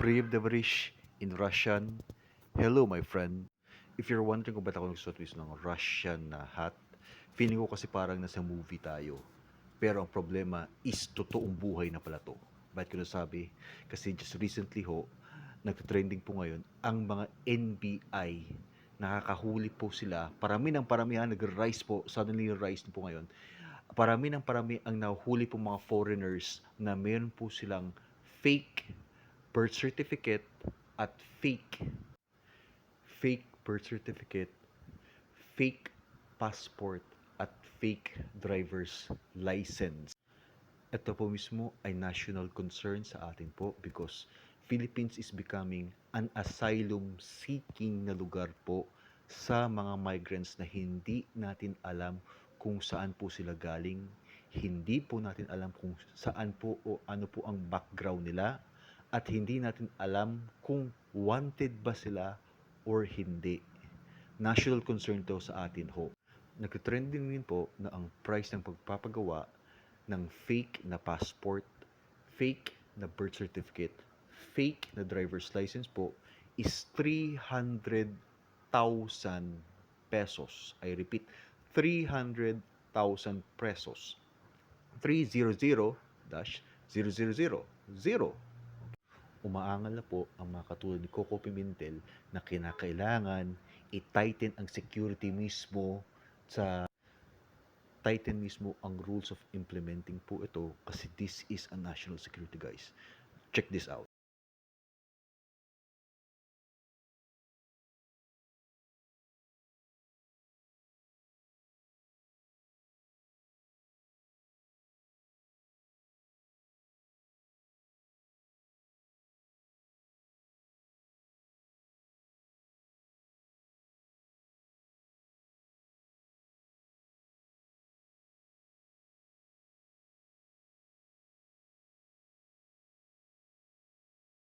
Priv Devarish in Russian. Hello, my friend. If you're wondering kung ba't ako nagsuot ng Russian na hat, feeling ko kasi parang nasa movie tayo. Pero ang problema is totoong buhay na pala to. Bakit ko nasabi? Kasi just recently nagtrending po ngayon ang mga NBI. Nakakahuli po sila. Parami nag-rise po. Suddenly rise po ngayon. Parami ang nahuli po mga foreigners na meron po silang fake birth certificate at fake birth certificate, fake passport at fake driver's license. Ito po mismo ay national concern sa atin po because Philippines is becoming an asylum seeking na lugar po sa mga migrants na hindi natin alam kung saan po sila galing, hindi po natin alam kung saan po o ano po ang background nila, at hindi natin alam kung wanted ba sila or hindi. National concern to sa atin ho. Nagtrending din po na ang price ng pagpapagawa ng fake na passport, fake na birth certificate, fake na driver's license po is 300,000 pesos. I repeat, 300,000 pesos. 300-000. Umaangal na po ang mga katulad ni Coco Pimentel na kinakailangan i-tighten ang security mismo sa tighten mismo ang rules of implementing po ito kasi this is a national security, guys. Check this out.